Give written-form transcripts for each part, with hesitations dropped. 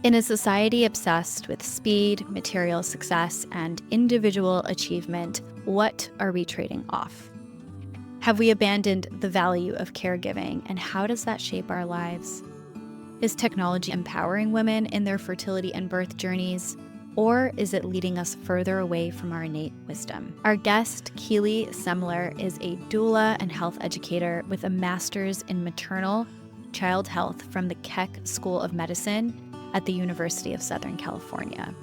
In a society obsessed with speed, material success, and individual achievement, what are we trading off? Have we abandoned the value of caregiving, and how does that shape our lives? Is technology empowering women in their fertility and birth journeys, or is it leading us further away from our innate wisdom? Our guest, Keely Semler, is a doula and health educator with a master's in maternal child health from the Keck School of Medicine at the University of Southern California.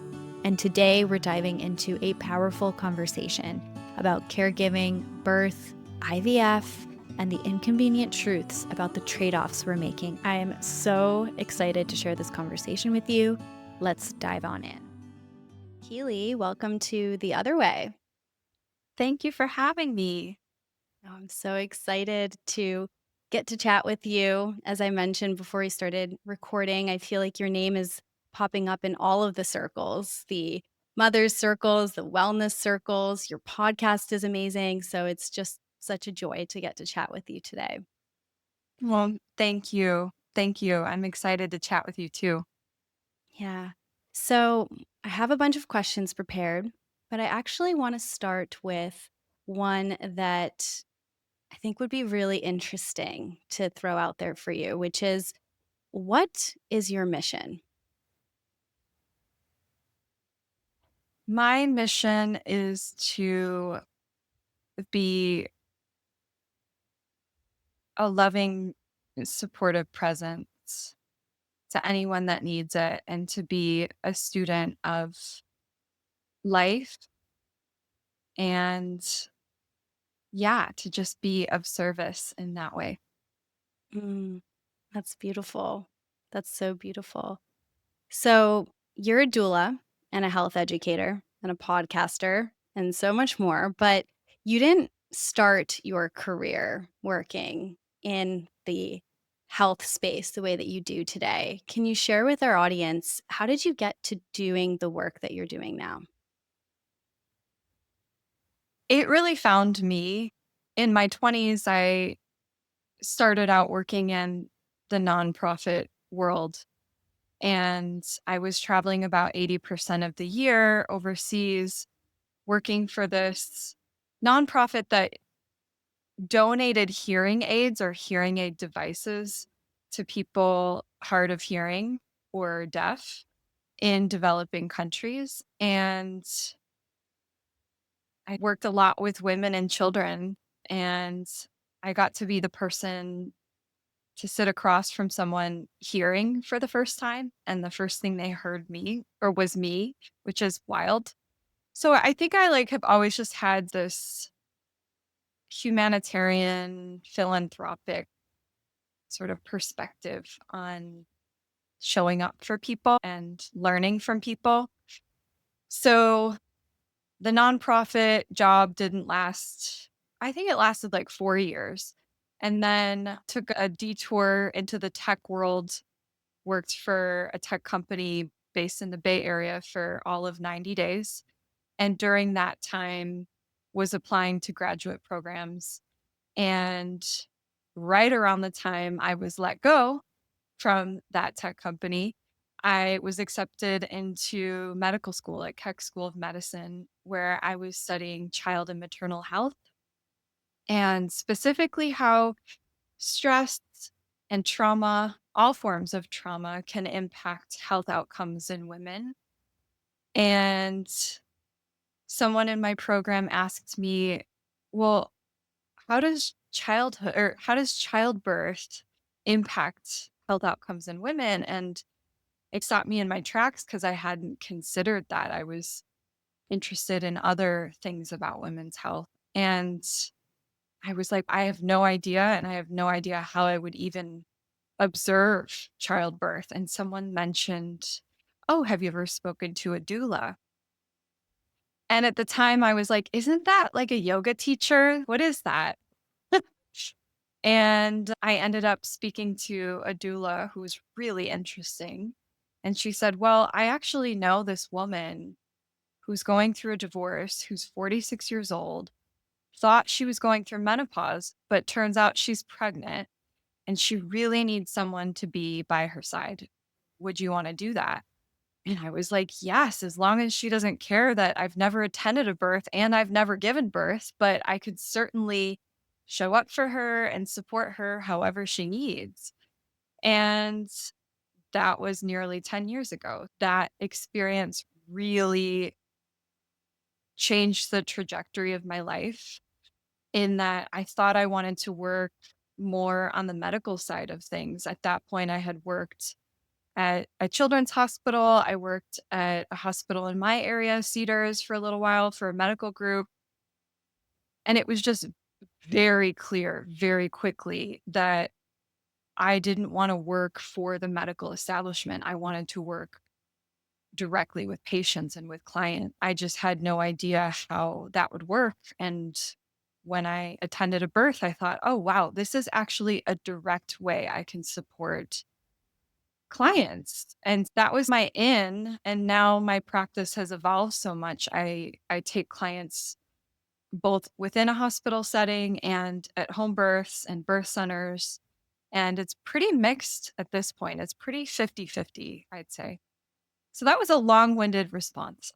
And today we're diving into a powerful conversation about caregiving, birth, IVF, and the inconvenient truths about the trade-offs we're making. I am so excited to share this conversation with you. Let's dive on in. Keely, welcome to The Other Way. Thank you for having me. I'm so excited to get to chat with you. As I mentioned before we started recording, I feel like your name is popping up in all of the circles, the mother's circles, the wellness circles. Your podcast is amazing. So it's just such a joy to get to chat with you today. Well, thank you. Thank you. I'm excited to chat with you too. Yeah. So I have a bunch of questions prepared, but I actually want to start with one that I think would be really interesting to throw out there for you, which is, what is your mission? My mission is to be a loving, supportive presence to anyone that needs it and to be a student of life and, yeah, to just be of service in that way. Mm, that's beautiful. That's so beautiful. So, you're a doula and a health educator and a podcaster and so much more, but you didn't start your career working in the health space the way that you do today. Can you share with our audience, how did you get to doing the work that you're doing now? It really found me in my 20s. I started out working in the nonprofit world. And I was traveling about 80% of the year overseas, working for this nonprofit that donated hearing aids or hearing aid devices to people hard of hearing or deaf in developing countries. And I worked a lot with women and children, and I got to be the person to sit across from someone hearing for the first time, and the first thing they heard me or was me, which is wild. So I think I have always just had this humanitarian, philanthropic sort of perspective on showing up for people and learning from people. So the nonprofit job didn't last. I think it lasted like 4 years, and then took a detour into the tech world. Worked for a tech company based in the Bay Area for all of 90 days. And during that time was applying to graduate programs. And right around the time I was let go from that tech company, I was accepted into medical school at Keck School of Medicine, where I was studying child and maternal health, and specifically how stress and trauma, all forms of trauma, can impact health outcomes in women. And someone in my program asked me, well, how does childbirth impact health outcomes in women? And it stopped me in my tracks because I hadn't considered that. I was interested in other things about women's health. And I was like, I have no idea. And I have no idea how I would even observe childbirth. And someone mentioned, oh, have you ever spoken to a doula? And at the time I was like, isn't that like a yoga teacher? What is that? And I ended up speaking to a doula who was really interesting. And she said, well, I actually know this woman who's going through a divorce, who's 46 years old, thought she was going through menopause, but turns out she's pregnant and she really needs someone to be by her side. Would you want to do that? And I was like, yes, as long as she doesn't care that I've never attended a birth and I've never given birth, but I could certainly show up for her and support her however she needs. And that was nearly 10 years ago. That experience really changed the trajectory of my life in that I thought I wanted to work more on the medical side of things. At that point, I had worked at a children's hospital. I worked at a hospital in my area, Cedars, for a little while for a medical group. And it was just very clear very quickly that I didn't want to work for the medical establishment. I wanted to work directly with patients and with clients. I just had no idea how that would work. And when I attended a birth, I thought, oh, wow, this is actually a direct way I can support clients. And that was my in. And now my practice has evolved so much. I take clients both within a hospital setting and at home births and birth centers. And it's pretty mixed at this point. It's pretty 50-50, I'd say. So that was a long-winded response.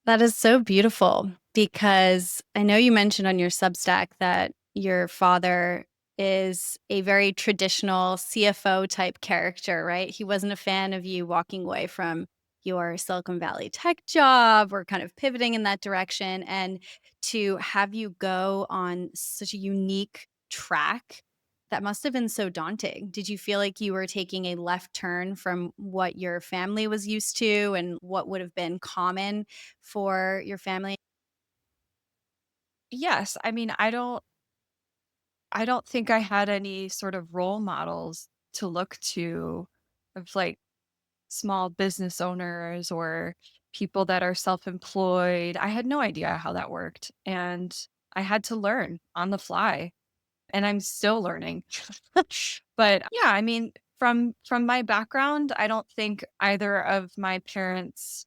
That is so beautiful because I know you mentioned on your Substack that your father is a very traditional CFO type character, right? He wasn't a fan of you walking away from your Silicon Valley tech job or kind of pivoting in that direction. And to have you go on such a unique track, that must have been so daunting. Did you feel like you were taking a left turn from what your family was used to and what would have been common for your family? Yes, I mean, I don't think I had any sort of role models to look to of like small business owners or people that are self-employed. I had no idea how that worked, and I had to learn on the fly, and I'm still learning. But yeah, I mean, from my background, I don't think either of my parents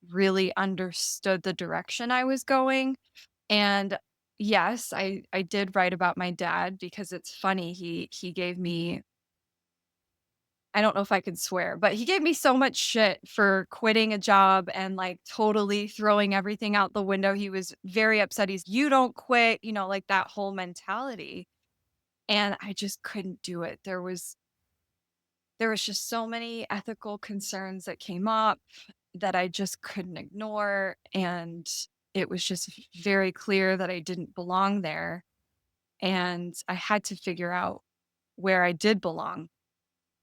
really understood the direction I was going. And yes, I did write about my dad because it's funny. He gave me, I don't know if I could swear, but he gave me so much shit for quitting a job and like totally throwing everything out the window. He was very upset. He's, you don't quit, like that whole mentality. And I just couldn't do it. There was just so many ethical concerns that came up that I just couldn't ignore. And it was just very clear that I didn't belong there. And I had to figure out where I did belong,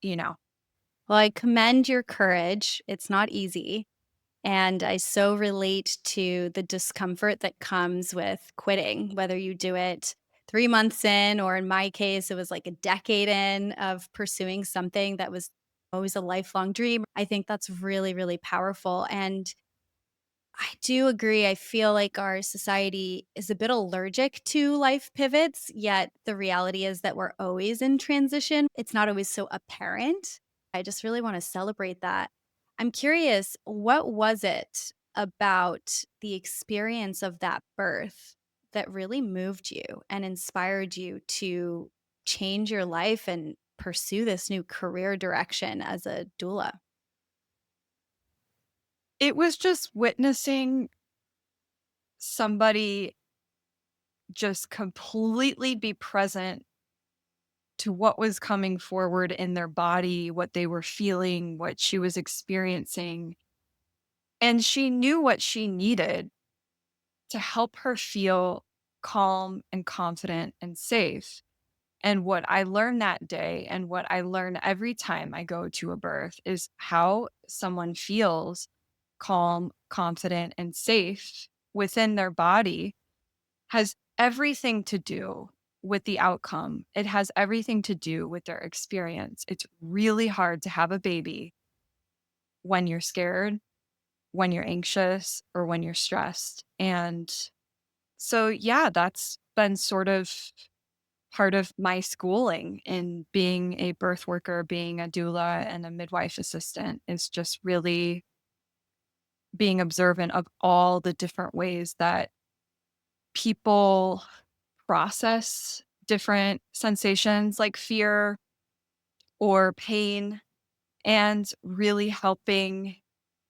you know. Well, I commend your courage. It's not easy. And I so relate to the discomfort that comes with quitting, whether you do it 3 months in, or in my case, it was like a decade in of pursuing something that was always a lifelong dream. I think that's really, really powerful. And I do agree. I feel like our society is a bit allergic to life pivots, yet the reality is that we're always in transition. It's not always so apparent. I just really want to celebrate that. I'm curious, what was it about the experience of that birth that really moved you and inspired you to change your life and pursue this new career direction as a doula? It was just witnessing somebody just completely be present to what was coming forward in their body, what they were feeling, what she was experiencing. And she knew what she needed to help her feel calm and confident and safe. And what I learned that day and what I learn every time I go to a birth is how someone feels calm, confident, and safe within their body has everything to do with the outcome. It has everything to do with their experience. It's really hard to have a baby when you're scared, when you're anxious, or when you're stressed. And so, yeah, that's been sort of part of my schooling in being a birth worker, being a doula and a midwife assistant is just really being observant of all the different ways that people process different sensations like fear or pain and really helping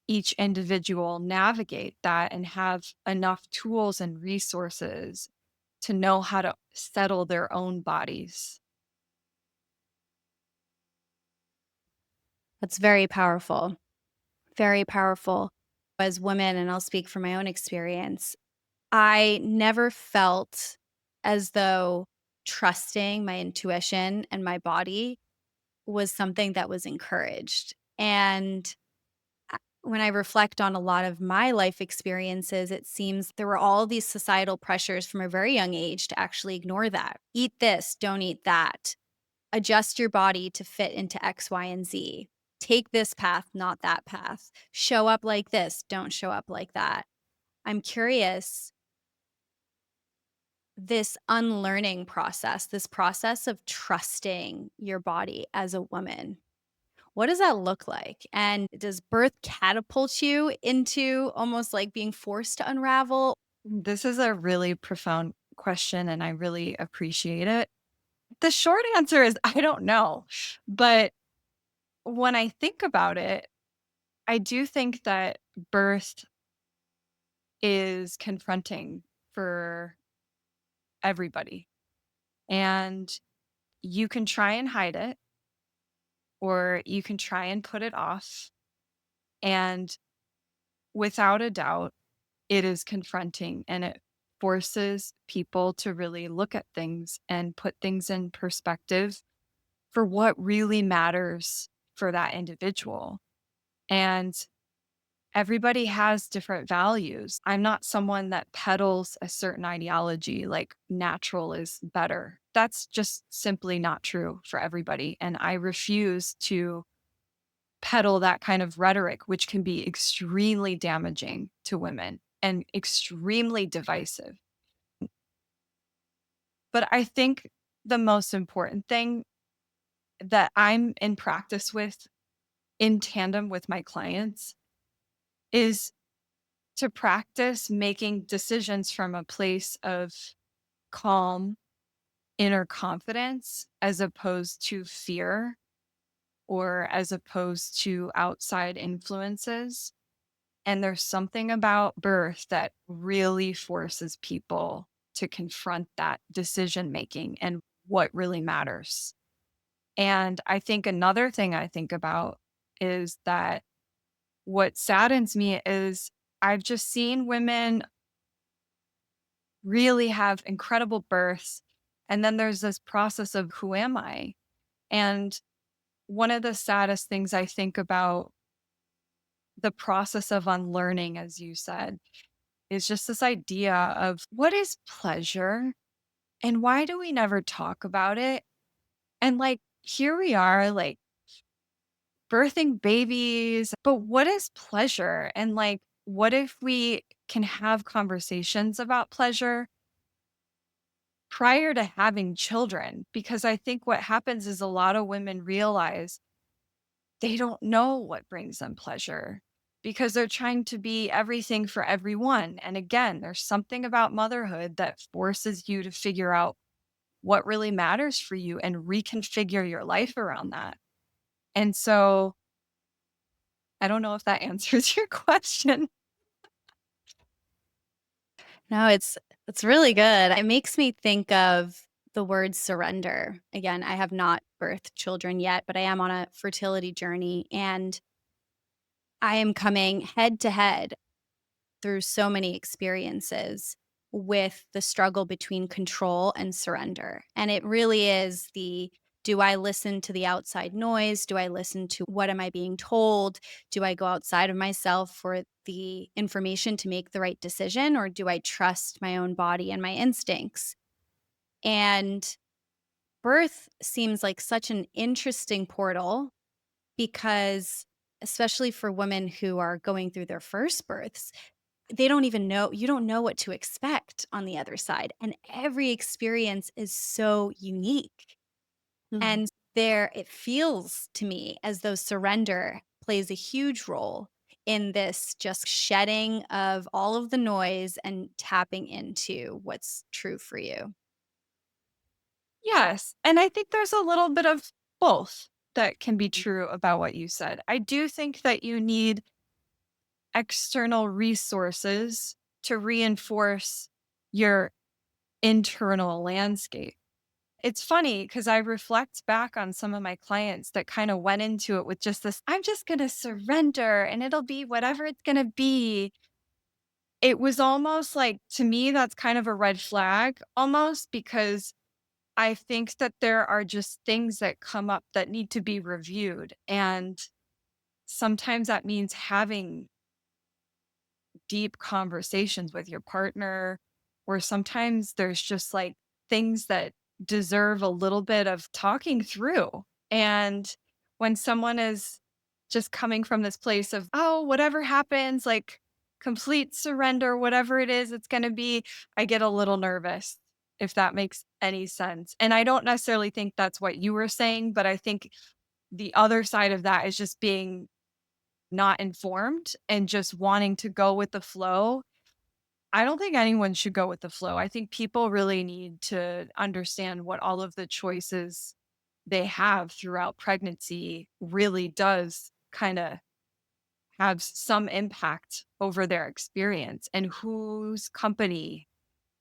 each individual navigate that and have enough tools and resources to know how to settle their own bodies. That's very powerful. Very powerful. As women, and I'll speak from my own experience, I never felt as though trusting my intuition and my body was something that was encouraged. And when I reflect on a lot of my life experiences, it seems there were all these societal pressures from a very young age to actually ignore that. Eat this, don't eat that. Adjust your body to fit into X, Y, and Z. Take this path, not that path. Show up like this, don't show up like that. I'm curious, this unlearning process, this process of trusting your body as a woman, what does that look like? And does birth catapult you into almost like being forced to unravel? This is a really profound question, and I really appreciate it. The short answer is I don't know. But when I think about it, I do think that birth is confronting for everybody. And you can try and hide it, or you can try and put it off. And without a doubt, it is confronting and it forces people to really look at things and put things in perspective for what really matters for that individual. And everybody has different values. I'm not someone that peddles a certain ideology like natural is better. That's just simply not true for everybody. And I refuse to peddle that kind of rhetoric, which can be extremely damaging to women and extremely divisive. But I think the most important thing that I'm in practice with in tandem with my clients is to practice making decisions from a place of calm inner confidence as opposed to fear or as opposed to outside influences. And there's something about birth that really forces people to confront that decision making and what really matters. And I think another thing I think about is that what saddens me is I've just seen women really have incredible births. And then there's this process of who am I? And one of the saddest things I think about the process of unlearning, as you said, is just this idea of what is pleasure and why do we never talk about it? And like, here we are, like birthing babies, but what is pleasure? And like, what if we can have conversations about pleasure prior to having children? Because I think what happens is a lot of women realize they don't know what brings them pleasure because they're trying to be everything for everyone. And again, there's something about motherhood that forces you to figure out what really matters for you and reconfigure your life around that. And so I don't know if that answers your question. No, it's really good. It makes me think of the word surrender. Again, I have not birthed children yet, but I am on a fertility journey and I am coming head to head through so many experiences with the struggle between control and surrender. And it really is the, do I listen to the outside noise? Do I listen to what am I being told? Do I go outside of myself for the information to make the right decision? Or do I trust my own body and my instincts? And birth seems like such an interesting portal because, especially for women who are going through their first births, they don't even know, you don't know what to expect on the other side, and every experience is so unique, Mhm. and there it feels to me as though surrender plays a huge role in this just shedding of all of the noise and tapping into what's true for you. Yes. And I think there's a little bit of both. that can be true about what you said. I do think that you need external resources to reinforce your internal landscape. It's funny because I reflect back on some of my clients that kind of went into it with just this, I'm just going to surrender and it'll be whatever it's going to be. It was almost like, to me, that's kind of a red flag almost, because I think that there are just things that come up that need to be reviewed. And sometimes that means having deep conversations with your partner, or sometimes there's just like things that deserve a little bit of talking through. And when someone is just coming from this place of, oh, whatever happens, like complete surrender, whatever it is, it's going to be, I get a little nervous, if that makes any sense. And I don't necessarily think that's what you were saying, but I think the other side of that is just being not informed and just wanting to go with the flow. I don't think anyone should go with the flow. I think people really need to understand what all of the choices they have throughout pregnancy really does kind of have some impact over their experience, and whose company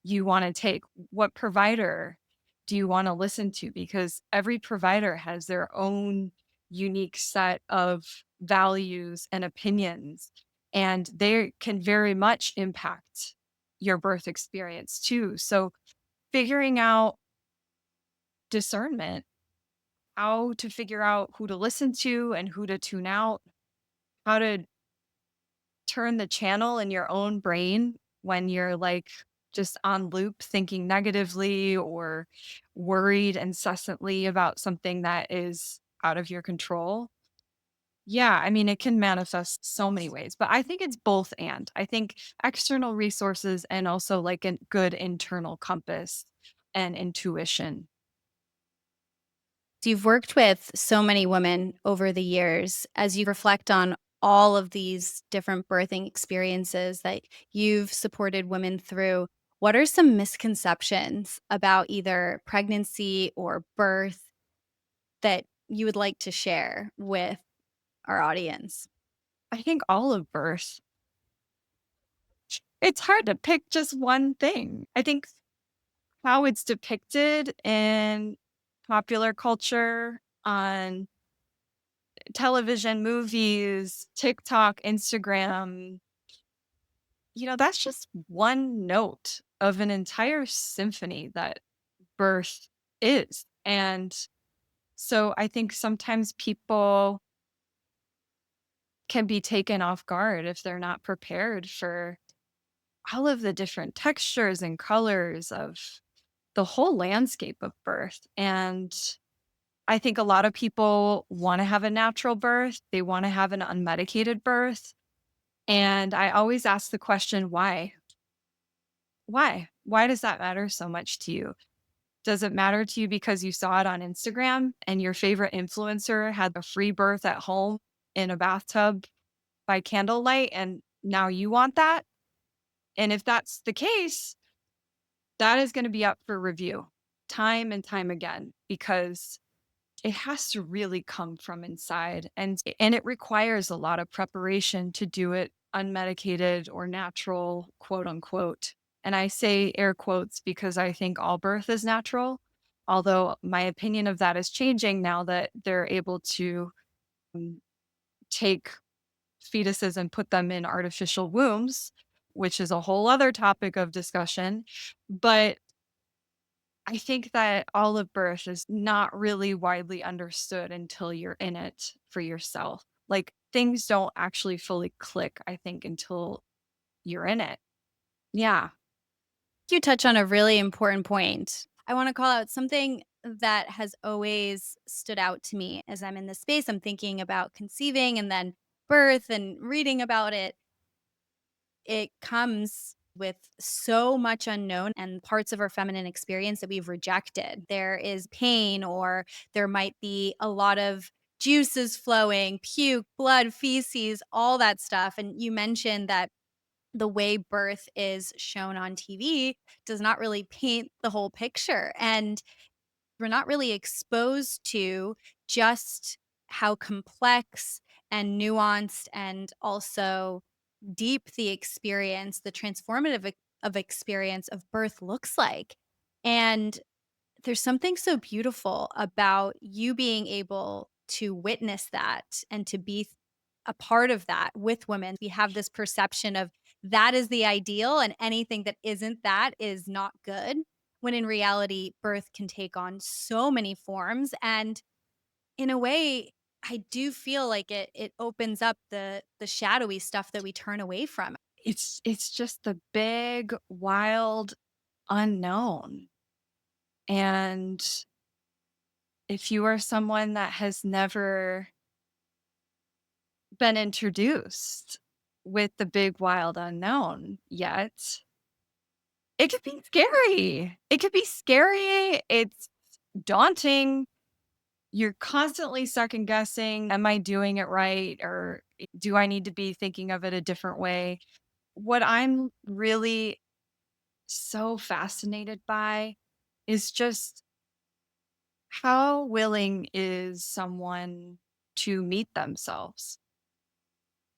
you want to take. What provider do you want to listen to? Because every provider has their own unique set of values and opinions, and they can very much impact your birth experience too. So, figuring out discernment, how to figure out who to listen to and who to tune out, how to turn the channel in your own brain when you're like just on loop thinking negatively or worried incessantly about something that is out of your control. Yeah, I mean, it can manifest so many ways, but I think it's both. And I think external resources and also like a good internal compass and intuition. You've worked with so many women over the years. As you reflect on all of these different birthing experiences that you've supported women through, what are some misconceptions about either pregnancy or birth that you would like to share with our audience? I think all of birth, it's hard to pick just one thing. I think how it's depicted in popular culture, on television, movies, TikTok, Instagram, that's just one note of an entire symphony that birth is. And so I think sometimes people can be taken off guard if they're not prepared for all of the different textures and colors of the whole landscape of birth. And I think a lot of people want to have a natural birth, they want to have an unmedicated birth. And I always ask the question, why? Why? Why does that matter so much to you? Does it matter to you because you saw it on Instagram and your favorite influencer had a free birth at home in a bathtub by candlelight and now you want that? And if that's the case, that is going to be up for review time and time again, because it has to really come from inside, and it requires a lot of preparation to do it unmedicated or natural, quote unquote. And I say air quotes because I think all birth is natural, although my opinion of that is changing now that they're able to um, take fetuses and put them in artificial wombs, which is a whole other topic of discussion. But I think that olive birth is not really widely understood until you're in it for yourself. Like, things don't actually fully click, I think, until you're in it. Yeah. You touch on a really important point. I want to call out something that has always stood out to me as I'm in this space. I'm thinking about conceiving and then birth and reading about it. It comes with so much unknown and parts of our feminine experience that we've rejected. There is pain, or there might be a lot of juices flowing, puke, blood, feces, all that stuff. And you mentioned that the way birth is shown on TV does not really paint the whole picture. And we're not really exposed to just how complex and nuanced and also deep the experience, the transformative of experience of birth looks like. And there's something so beautiful about you being able to witness that and to be a part of that with women. We have this perception of that is the ideal, and anything that isn't that is not good. When in reality, birth can take on so many forms. And in a way, I do feel like it opens up the shadowy stuff that we turn away from. It's just the big, wild unknown. And if you are someone that has never been introduced with the big, wild unknown yet, it could be scary. It could be scary. It's daunting. You're constantly second guessing, am I doing it right? Or do I need to be thinking of it a different way? What I'm really so fascinated by is just how willing is someone to meet themselves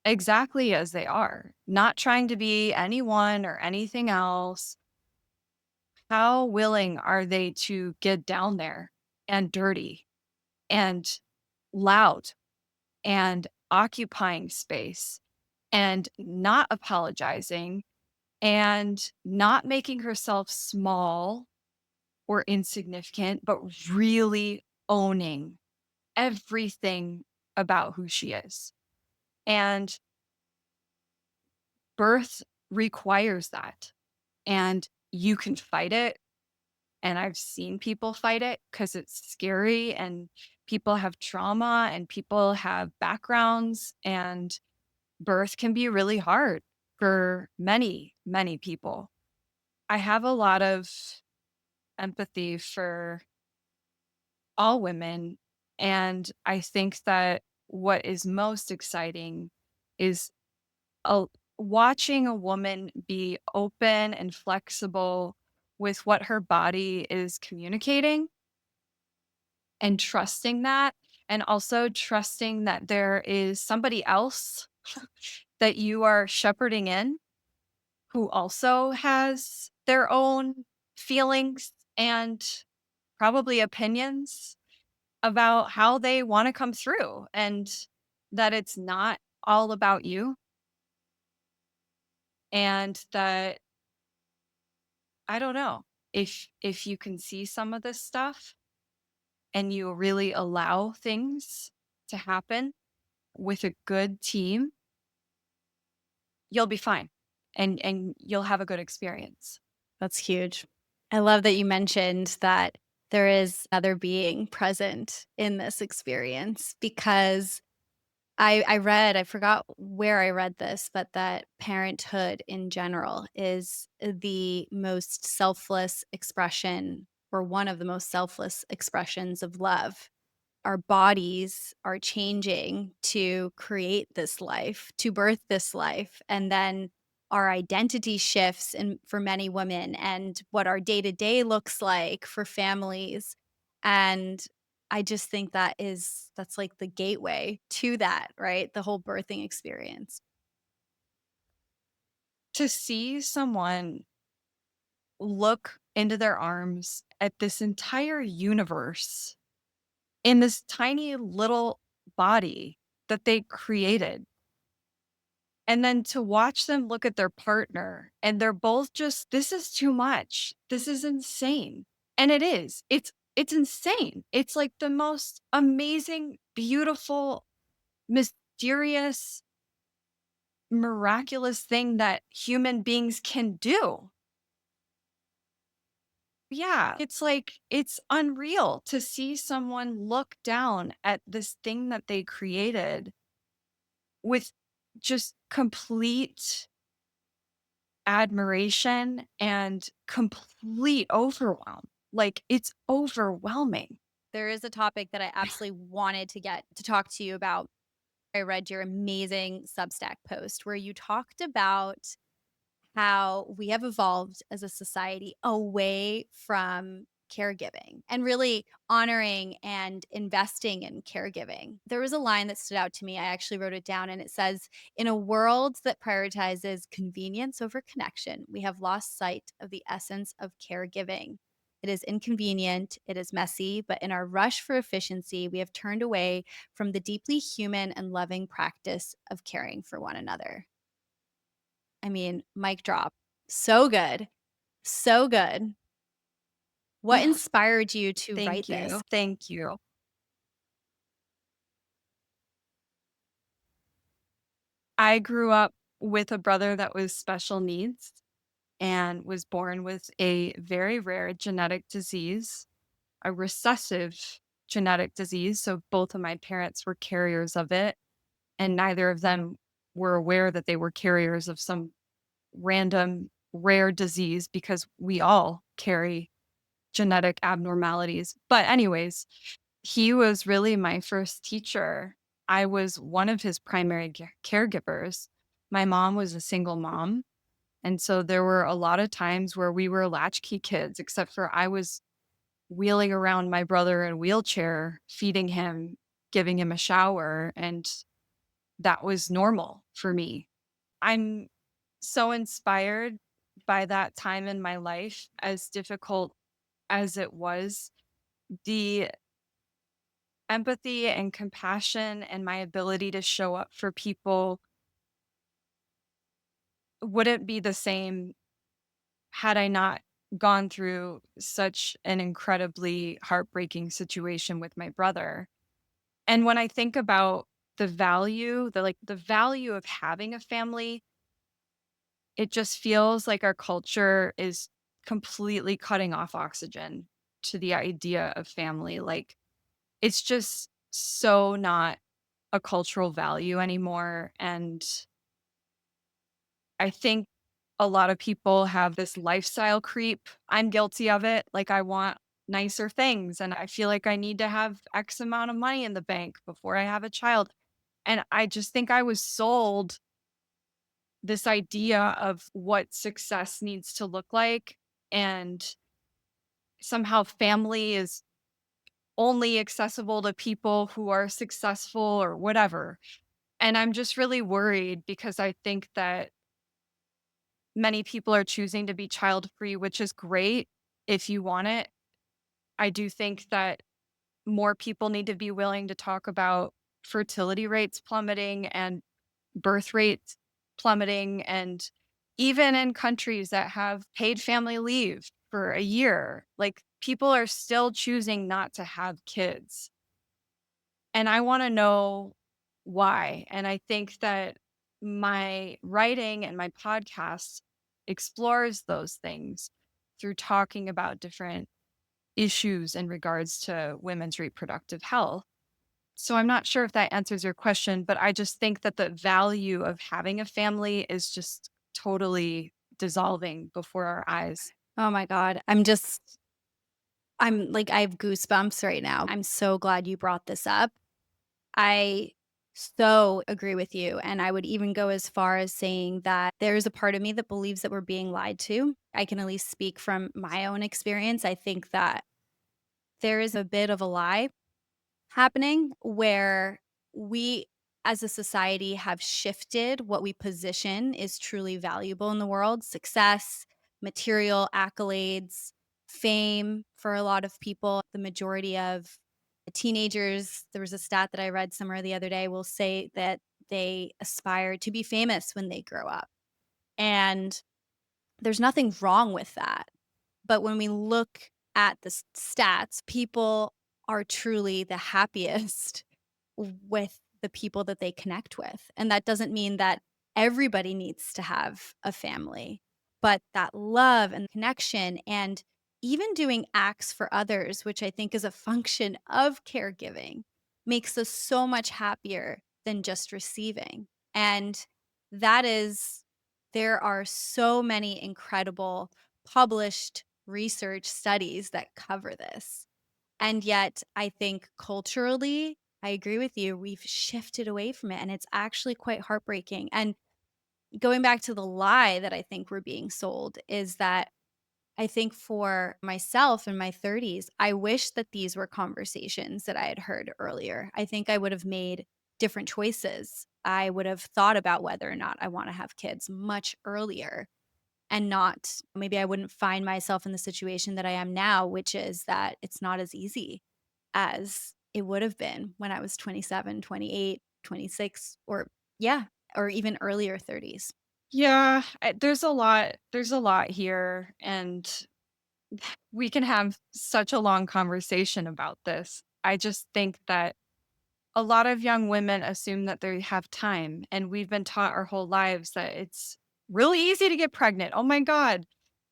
exactly as they are, not trying to be anyone or anything else. How willing are they to get down there and dirty and loud and occupying space and not apologizing and not making herself small or insignificant, but really owning everything about who she is. And birth requires that. And you can fight it. And I've seen people fight it because it's scary and people have trauma and people have backgrounds, and birth can be really hard for many, many people. I have a lot of empathy for all women. And I think that what is most exciting is a, watching a woman be open and flexible with what her body is communicating and trusting that. And also trusting that there is somebody else that you are shepherding in who also has their own feelings and probably opinions about how they want to come through, and that it's not all about you, and that I don't know, if you can see some of this stuff and you really allow things to happen with a good team, you'll be fine and you'll have a good experience. That's huge. I love that you mentioned that there is another being present in this experience because I read, I forgot where I read this, but that parenthood in general is the most selfless expression or one of the most selfless expressions of love. Our bodies are changing to create this life, to birth this life, and then our identity shifts and for many women and what our day-to-day looks like for families. And I just think that's like the gateway to that, right? The whole birthing experience. To see someone look into their arms at this entire universe in this tiny little body that they created, and then to watch them look at their partner and they're both just, this is too much. This is insane. And it is. It's insane. It's like the most amazing, beautiful, mysterious, miraculous thing that human beings can do. Yeah, it's like it's unreal to see someone look down at this thing that they created with just complete admiration and complete overwhelm. Like, it's overwhelming. There is a topic that I absolutely wanted to get to talk to you about. I read your amazing Substack post where you talked about how we have evolved as a society away from caregiving and really honoring and investing in caregiving. There was a line that stood out to me. I actually wrote it down, and it says, "In a world that prioritizes convenience over connection, we have lost sight of the essence of caregiving. It is inconvenient, it is messy, but in our rush for efficiency, we have turned away from the deeply human and loving practice of caring for one another." I mean, mic drop. So good. So good. What inspired you to Thank write you. this? Thank you. I grew up with a brother that was special needs and was born with a very rare genetic disease, a recessive genetic disease. So both of my parents were carriers of it, and neither of them were aware that they were carriers of some random rare disease because we all carry genetic abnormalities. But, anyways, he was really my first teacher. I was one of his primary caregivers. My mom was a single mom. And so there were a lot of times where we were latchkey kids, except for I was wheeling around my brother in a wheelchair, feeding him, giving him a shower. And that was normal for me. I'm so inspired by that time in my life, as difficult as it was. The empathy and compassion and my ability to show up for people wouldn't be the same had I not gone through such an incredibly heartbreaking situation with my brother. And when I think about the value of having a family, it just feels like our culture is completely cutting off oxygen to the idea of family. Like, it's just so not a cultural value anymore. And I think a lot of people have this lifestyle creep. I'm guilty of it. Like, I want nicer things and I feel like I need to have X amount of money in the bank before I have a child. And I just think I was sold this idea of what success needs to look like. And somehow family is only accessible to people who are successful or whatever. And I'm just really worried because I think that many people are choosing to be child free, which is great if you want it. I do think that more people need to be willing to talk about fertility rates plummeting and birth rates plummeting. And even in countries that have paid family leave for a year, like, people are still choosing not to have kids. And I want to know why. And I think that my writing and my podcast explores those things through talking about different issues in regards to women's reproductive health. So I'm not sure if that answers your question, but I just think that the value of having a family is just totally dissolving before our eyes. Oh my god. I'm like, I have goosebumps right now. I'm so glad you brought this up. I so agree with you, and I would even go as far as saying that there is a part of me that believes that we're being lied to. I can at least speak from my own experience. I think that there is a bit of a lie happening where we as a society have shifted what we position is truly valuable in the world: success, material accolades, fame for a lot of people. The majority of teenagers, there was a stat that I read somewhere the other day, will say that they aspire to be famous when they grow up. And there's nothing wrong with that. But when we look at the stats, people are truly the happiest with the people that they connect with. And that doesn't mean that everybody needs to have a family, but that love and connection and even doing acts for others, which I think is a function of caregiving, makes us so much happier than just receiving. And that is, there are so many incredible published research studies that cover this. And yet, I think culturally, I agree with you, we've shifted away from it, and it's actually quite heartbreaking. And going back to the lie that I think we're being sold is that I think for myself in my 30s, I wish that these were conversations that I had heard earlier. I think I would have made different choices. I would have thought about whether or not I want to have kids much earlier and not maybe I wouldn't find myself in the situation that I am now, which is that it's not as easy as it would have been when I was 27, 28, 26, or yeah, or even earlier 30s. Yeah, there's a lot here, and we can have such a long conversation about this. I just think that a lot of young women assume that they have time, and we've been taught our whole lives that it's really easy to get pregnant. Oh my God,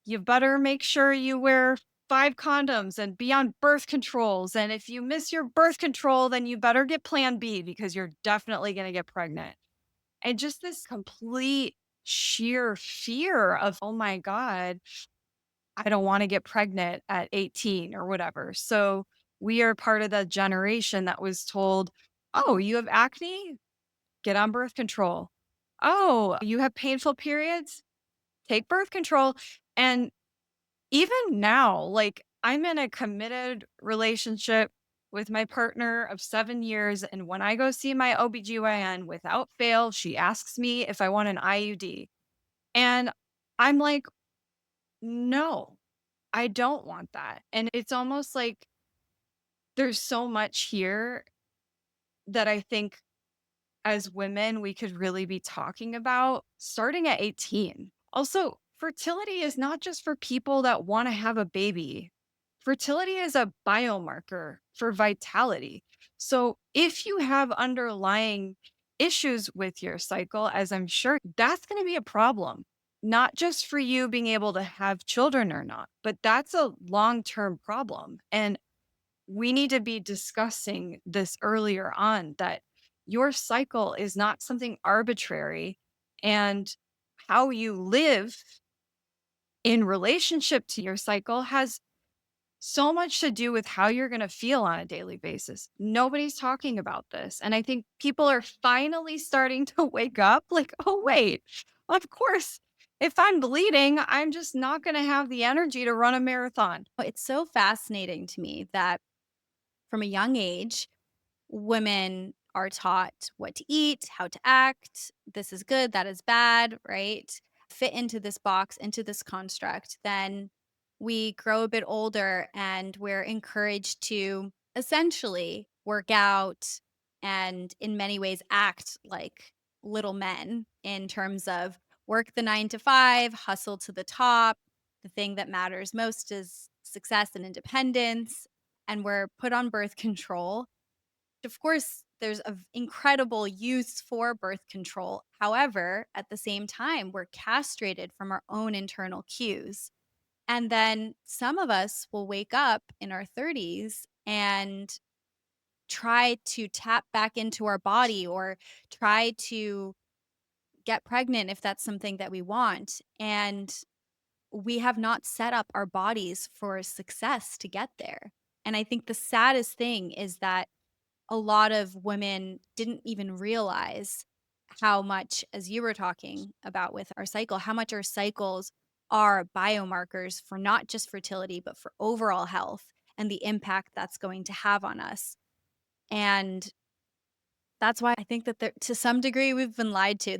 you better make sure you wear 5 condoms and be on birth controls. And if you miss your birth control, then you better get plan B because you're definitely going to get pregnant. And just this complete sheer fear of, oh my God, I don't want to get pregnant at 18 or whatever. So we are part of the generation that was told, oh, you have acne? Get on birth control. Oh, you have painful periods? Take birth control. And even now, like I'm in a committed relationship with my partner of 7 years. And when I go see my OBGYN without fail, she asks me if I want an IUD. And I'm like, no, I don't want that. And it's almost like there's so much here that I think as women we could really be talking about starting at 18. Also, fertility is not just for people that want to have a baby. Fertility is a biomarker for vitality. So, if you have underlying issues with your cycle, as I'm sure that's going to be a problem, not just for you being able to have children or not, but that's a long term problem. And we need to be discussing this earlier on that your cycle is not something arbitrary, and how you live in relationship to your cycle has so much to do with how you're going to feel on a daily basis. Nobody's talking about this. And I think people are finally starting to wake up like, oh, wait, of course, if I'm bleeding, I'm just not going to have the energy to run a marathon. It's so fascinating to me that from a young age, women are taught what to eat, how to act. This is good, that is bad, right? Fit into this box, into this construct. Then we grow a bit older and we're encouraged to essentially work out and, in many ways, act like little men in terms of work the 9 to 5, hustle to the top. The thing that matters most is success and independence. And we're put on birth control. Of course, there's of incredible use for birth control. However, at the same time, we're castrated from our own internal cues. And then some of us will wake up in our 30s and try to tap back into our body or try to get pregnant if that's something that we want. And we have not set up our bodies for success to get there. And I think the saddest thing is that a lot of women didn't even realize how much, as you were talking about with our cycle, how much our cycles are biomarkers for not just fertility, but for overall health and the impact that's going to have on us. And that's why I think that to some degree, we've been lied to.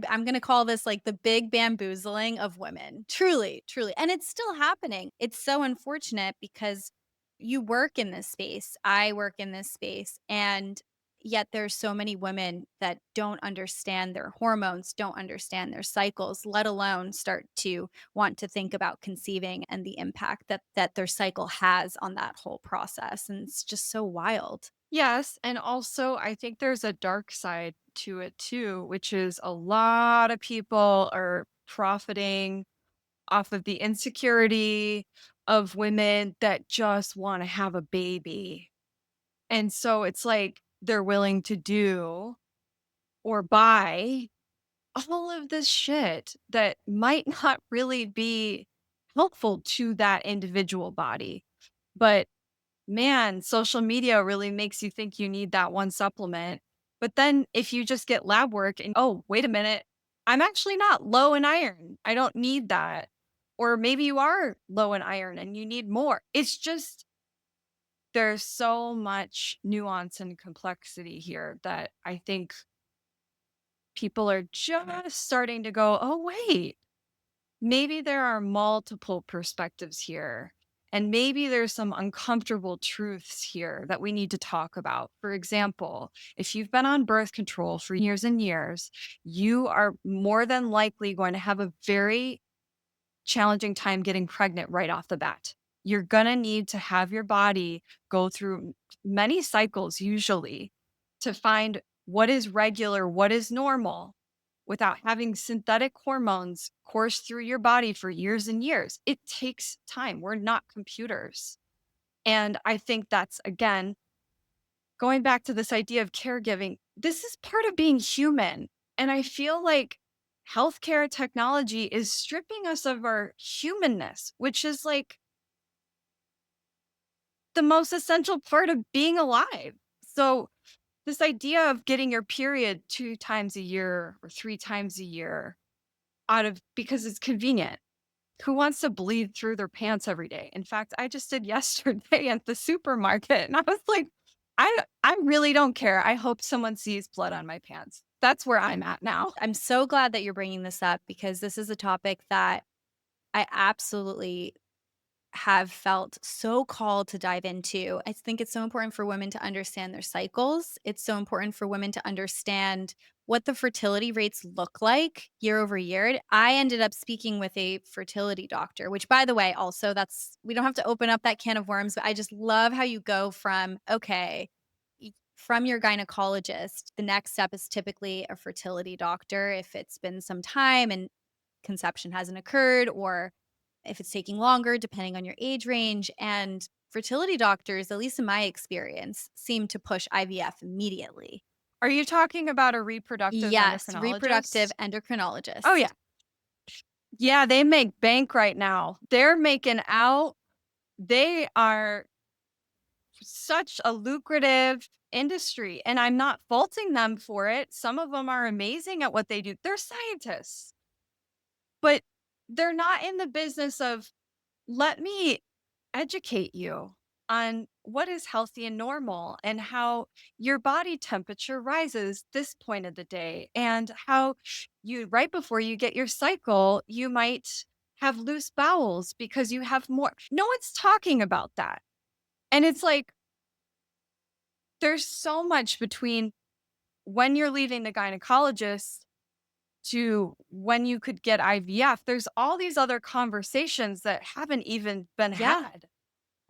I'm gonna call this like the big bamboozling of women. Truly, truly. And it's still happening. It's so unfortunate because you work in this space. I work in this space. And yet there's so many women that don't understand their hormones, don't understand their cycles, let alone start to want to think about conceiving and the impact that their cycle has on that whole process. And it's just so wild. Yes, and also I think there's a dark side to it too, which is a lot of people are profiting off of the insecurity of women that just want to have a baby. And so it's like they're willing to do or buy all of this shit that might not really be helpful to that individual body. But man, social media really makes you think you need that one supplement. But then if you just get lab work and, oh, wait a minute, I'm actually not low in iron. I don't need that. Or maybe you are low in iron and you need more. It's just there's so much nuance and complexity here that I think people are just starting to go, "Oh, wait, maybe there are multiple perspectives here. And maybe there's some uncomfortable truths here that we need to talk about." For example, if you've been on birth control for years and years, you are more than likely going to have a very challenging time getting pregnant right off the bat. You're going to need to have your body go through many cycles, usually, to find what is regular, what is normal, without having synthetic hormones course through your body for years and years. It takes time. We're not computers. And I think that's, again, going back to this idea of caregiving, this is part of being human. And I feel like healthcare technology is stripping us of our humanness, which is like the most essential part of being alive. So, this idea of getting your period 2 times a year or 3 times a year out of because it's convenient. Who wants to bleed through their pants every day? In fact, I just did yesterday at the supermarket and I was like, I really don't care. I hope someone sees blood on my pants. That's where I'm at now. I'm so glad that you're bringing this up because this is a topic that I absolutely have felt so called to dive into. I think it's so important for women to understand their cycles. It's so important for women to understand what the fertility rates look like year over year. I ended up speaking with a fertility doctor, which, by the way, also that's we don't have to open up that can of worms, but I just love how you go from, okay, from your gynecologist, the next step is typically a fertility doctor if it's been some time and conception hasn't occurred, or if it's taking longer, depending on your age range. And fertility doctors, at least in my experience, seem to push IVF immediately. Are you talking about a reproductive Yes, reproductive endocrinologist? Oh, yeah. endocrinologist. Yeah, they make bank right now. They're making out. They are such a lucrative industry, and I'm not faulting them for it. Some of them are amazing at what they do. They're scientists, but they're not in the business of, "Let me educate you on what is healthy and normal and how your body temperature rises this point of the day and how you right before you get your cycle, you might have loose bowels because you have more." No one's talking about that. And it's like there's so much between when you're leaving the gynecologist to when you could get IVF. There's all these other conversations that haven't even been Yeah. had.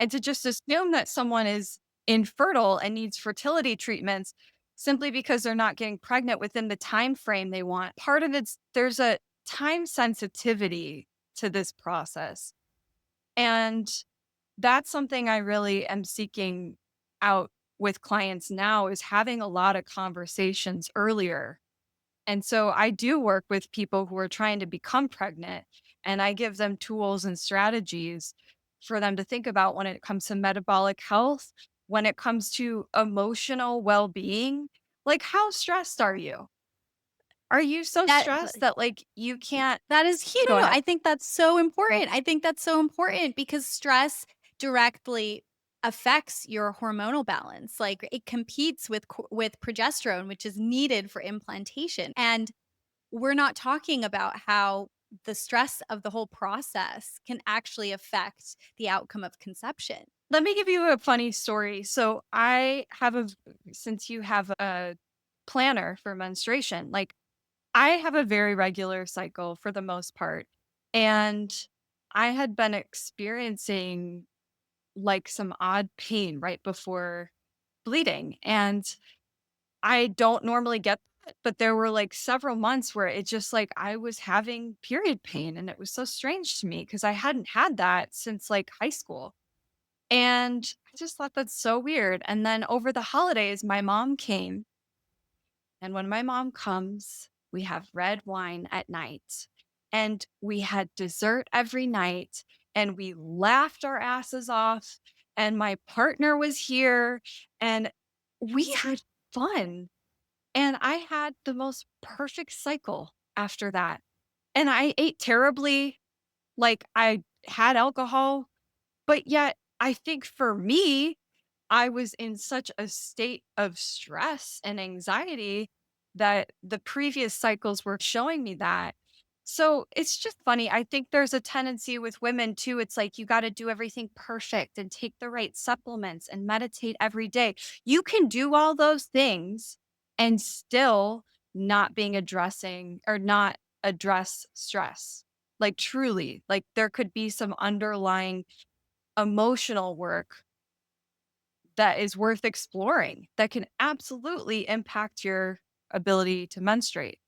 And to just assume that someone is infertile and needs fertility treatments simply because they're not getting pregnant within the time frame they want. Part of it's there's a time sensitivity to this process. And that's something I really am seeking out with clients now is having a lot of conversations earlier. And so I do work with people who are trying to become pregnant, and I give them tools and strategies for them to think about when it comes to metabolic health, when it comes to emotional well being. Like, how stressed are you? Are you so That stressed that like you can't that is huge. go No, ahead? I think that's so important. I think that's so important because stress directly affects your hormonal balance. Like it competes with with progesterone, which is needed for implantation. And we're not talking about how the stress of the whole process can actually affect the outcome of conception. Let me give you a funny story. So I have a since you have a planner for menstruation, like I have a very regular cycle for the most part. And I had been experiencing like some odd pain right before bleeding. And I don't normally get that, but there were like several months where it just like I was having period pain. And it was so strange to me because I hadn't had that since like high school. And I just thought that's so weird. And then over the holidays, my mom came. And when my mom comes, we have red wine at night. And we had dessert every night. And we laughed our asses off. And my partner was here. And we had fun. And I had the most perfect cycle after that. And I ate terribly Like, I had alcohol, but yet I think for me, I was in such a state of stress and anxiety that the previous cycles were showing me that. So it's just funny. I think there's a tendency with women too. It's like you got to do everything perfect and take the right supplements and meditate every day. You can do all those things and still not being addressing or not address stress. Like truly, like there could be some underlying emotional work that is worth exploring that can absolutely impact your ability to menstruate.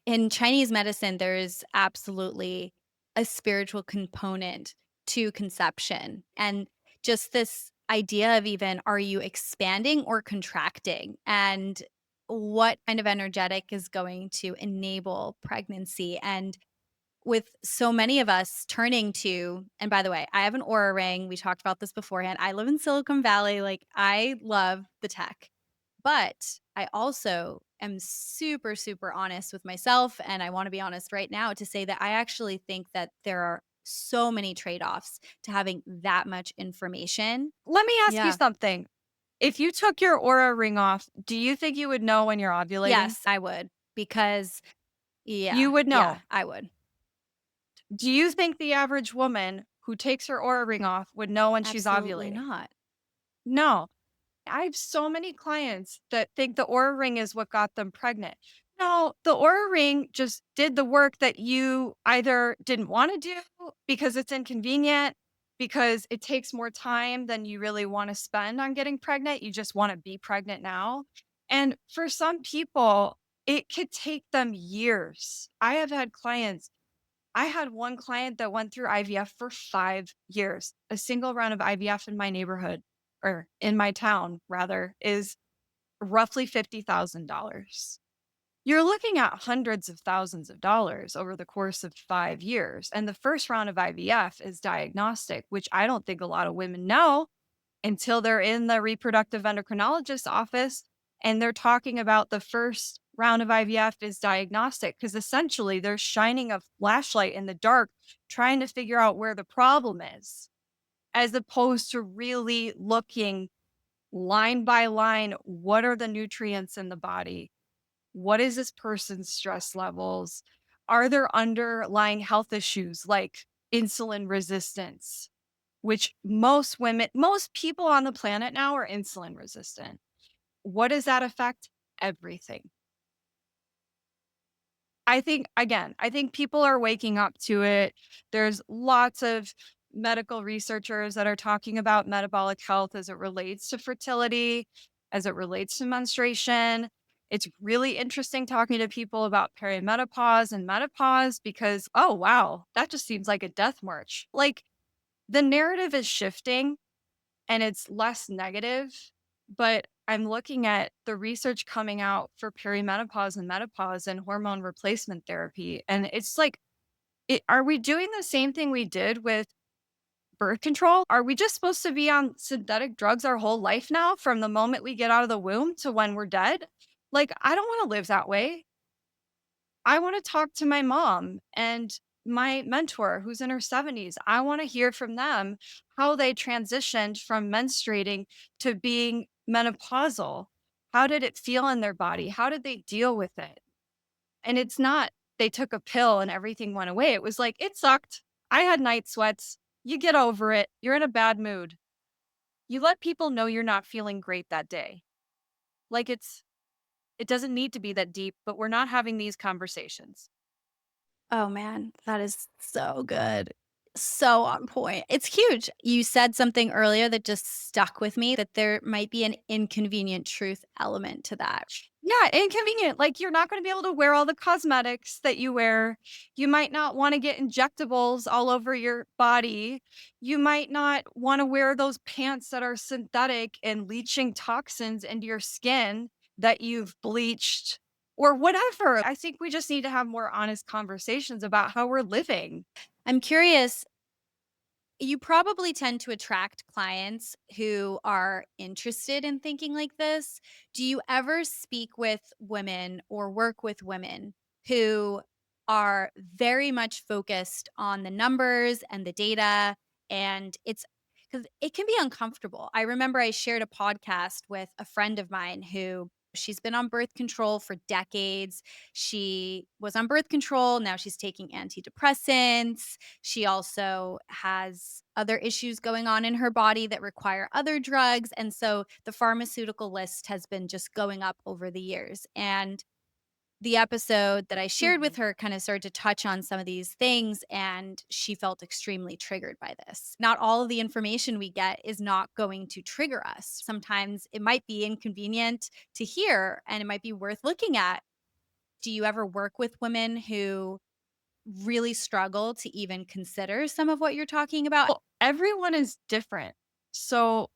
In Chinese medicine, there's absolutely a spiritual component to conception. And just this idea of even are you expanding or contracting? And what kind of energetic is going to enable pregnancy? And with so many of us turning to, and by the way, I have an aura ring. We talked about this beforehand. I live in Silicon Valley. Like, I love the tech, but I also am super, super honest with myself. And I want to be honest right now to say that I actually think that there are so many trade offs to having that much information. Let me ask you Yeah. something. If you took your Aura ring off, do you think you would know when you're ovulating? Yes, I would because, You yeah, would yeah, know. I would. Do you think the average woman who takes her Aura ring off would know when she's Absolutely ovulating? not. No. I have so many clients that think the Aura Ring is what got them pregnant. No, the Aura Ring just did the work that you either didn't want to do because it's inconvenient, because it takes more time than you really want to spend on getting pregnant. You just want to be pregnant now. And for some people, it could take them years. I have had clients, I had one client that went through IVF for 5 years. A single round of IVF in my neighborhood or in my town rather is roughly $50,000. You're looking at hundreds of thousands of dollars over the course of 5 years. And the first round of IVF is diagnostic, which I don't think a lot of women know until they're in the reproductive endocrinologist's office and they're talking about the first round of IVF is diagnostic because essentially they're shining a flashlight in the dark trying to figure out where the problem is, as opposed to really looking line by line. What are the nutrients in the body? What is this person's stress levels? Are there underlying health issues like insulin resistance? Which most women, most people on the planet now are insulin resistant. What does that affect? Everything. I think, again, I think people are waking up to it. There's lots of medical researchers that are talking about metabolic health as it relates to fertility, as it relates to menstruation. It's really interesting talking to people about perimenopause and menopause because, oh, wow, that just seems like a death march. Like the narrative is shifting and it's less negative. But I'm looking at the research coming out for perimenopause and menopause and hormone replacement therapy. And it's like, are we doing the same thing we did with birth control? Are we just supposed to be on synthetic drugs our whole life now from the moment we get out of the womb to when we're dead? Like, I don't want to live that way. I want to talk to my mom and my mentor who's in her 70s. I want to hear from them how they transitioned from menstruating to being menopausal. How did it feel in their body? How did they deal with it? And it's not they took a pill and everything went away. It was like, it sucked. I had night sweats. You get over it. You're in a bad mood. You let people know you're not feeling great that day. Like it doesn't need to be that deep, but we're not having these conversations. Oh, man, that is so good. So on point. It's huge. You said something earlier that just stuck with me, that there might be an inconvenient truth element to that. Yeah, inconvenient. Like you're not going to be able to wear all the cosmetics that you wear. You might not want to get injectables all over your body. You might not want to wear those pants that are synthetic and leaching toxins into your skin that you've bleached or whatever. I think we just need to have more honest conversations about how we're living. I'm curious, you probably tend to attract clients who are interested in thinking like this. Do you ever speak with women or work with women who are very much focused on the numbers and the data. And it's because it can be uncomfortable. I remember I shared a podcast with a friend of mine who she's been on birth control for decades. She was on birth control. Now she's taking antidepressants. She also has other issues going on in her body that require other drugs. And so the pharmaceutical list has been just going up over the years. And the episode that I shared with Mhm. her kind of started to touch on some of these things, and she felt extremely triggered by this. Not all of the information we get is not going to trigger us. Sometimes it might be inconvenient to hear and it might be worth looking at. Do you ever work with women who really struggle to even consider some of what you're talking about? Well, everyone is different. So,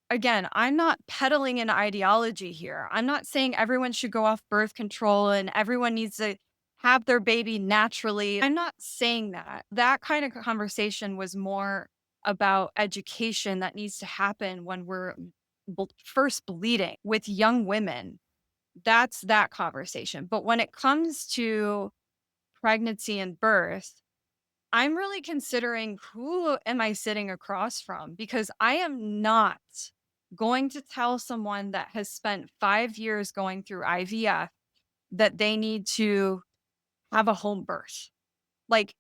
again, I'm not peddling an ideology here. I'm not saying everyone should go off birth control and everyone needs to have their baby naturally. I'm not saying that. That kind of conversation was more about education that needs to happen when we're first bleeding with young women. That's that conversation. But when it comes to pregnancy and birth, I'm really considering who am I sitting across from because I am not going to tell someone that has spent 5 years going through IVF that they need to have a home birth. Like,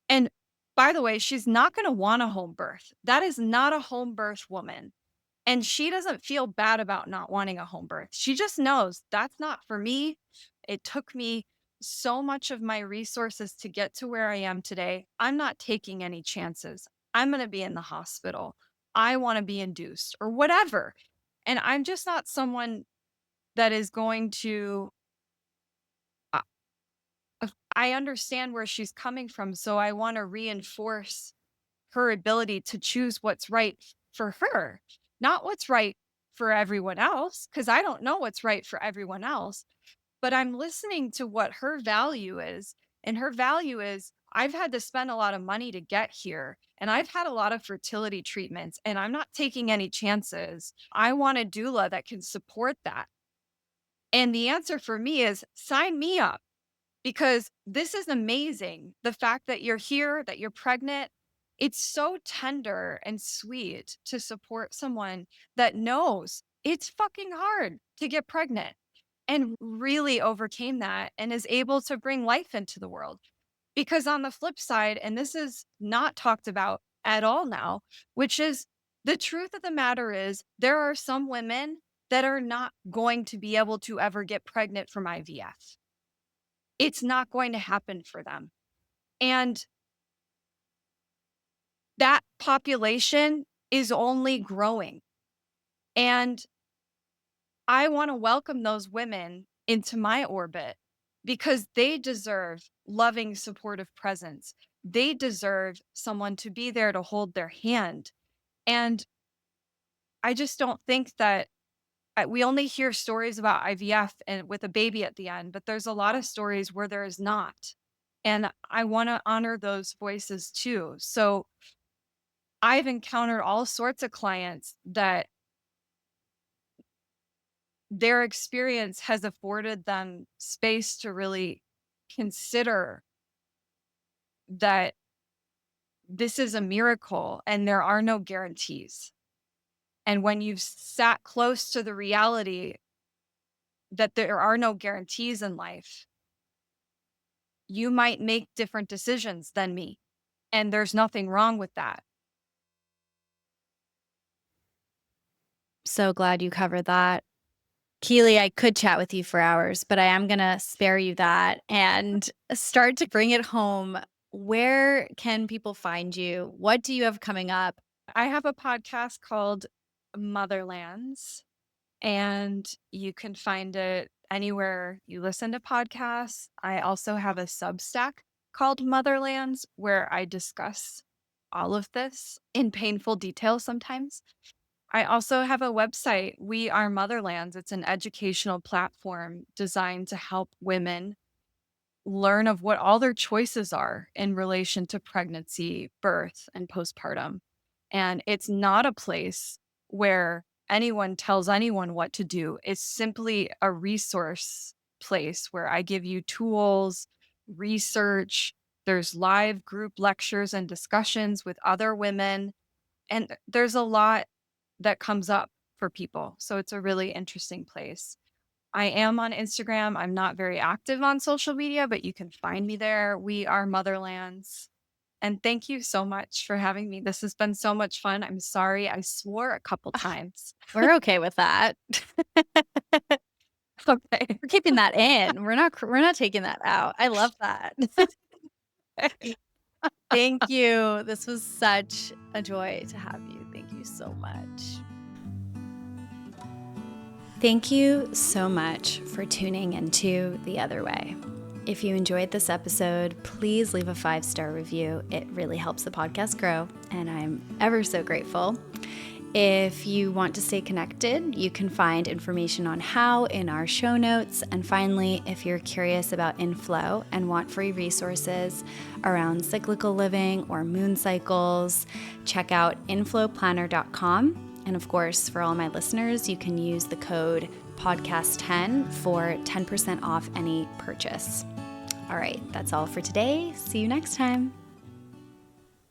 and by the way, she's not going to want a home birth. That is not a home birth woman. And she doesn't feel bad about not wanting a home birth. She just knows that's not for me. It took me so much of my resources to get to where I am today. I'm not taking any chances. I'm going to be in the hospital. I want to be induced or whatever. And I'm just not someone that is going to. I I understand where she's coming from. So I want to reinforce her ability to choose what's right for her, not what's right for everyone else, because I don't know what's right for everyone else. But I'm listening to what her value is. And her value is I've had to spend a lot of money to get here. And I've had a lot of fertility treatments, and I'm not taking any chances. I want a doula that can support that. And the answer for me is sign me up because this is amazing. The fact that you're here, that you're pregnant, it's so tender and sweet to support someone that knows it's fucking hard to get pregnant and really overcame that and is able to bring life into the world. Because on the flip side, and this is not talked about at all now, which is the truth of the matter is there are some women that are not going to be able to ever get pregnant from IVF. It's not going to happen for them. And that population is only growing. And I want to welcome those women into my orbit because they deserve loving, supportive presence. They deserve someone to be there to hold their hand. And I just don't think that we only hear stories about IVF and with a baby at the end, but there's a lot of stories where there is not. And I want to honor those voices too. So I've encountered all sorts of clients that their experience has afforded them space to really consider that this is a miracle and there are no guarantees. And when you've sat close to the reality that there are no guarantees in life, you might make different decisions than me. And there's nothing wrong with that. So glad you covered that. Keely, I could chat with you for hours, but I am going to spare you that and start to bring it home. Where can people find you? What do you have coming up? I have a podcast called Motherlands, and you can find it anywhere you listen to podcasts. I also have a Substack called Motherlands where I discuss all of this in painful detail sometimes. I also have a website, We Are Motherlands. It's an educational platform designed to help women learn of what all their choices are in relation to pregnancy, birth, and postpartum. And it's not a place where anyone tells anyone what to do. It's simply a resource place where I give you tools, research, there's live group lectures and discussions with other women, and there's a lot that comes up for people. So it's a really interesting place. I am on Instagram. I'm not very active on social media, but you can find me there. We are Motherlands. And thank you so much for having me. This has been so much fun. I'm sorry I swore a couple times. We're okay with that. Okay. We're keeping that in. We're not taking that out. I love that. Thank you. This was such a joy to have you. Thank you so much. Thank you so much for tuning into The Other Way. If you enjoyed this episode, please leave a 5-star review. It really helps the podcast grow, and I'm ever so grateful. If you want to stay connected, you can find information on how in our show notes. And finally, if you're curious about inflow and want free resources around cyclical living or moon cycles, check out inflowplanner.com. And of course, for all my listeners, you can use the code podcast10 for 10% off any purchase. All right, that's all for today. See you next time.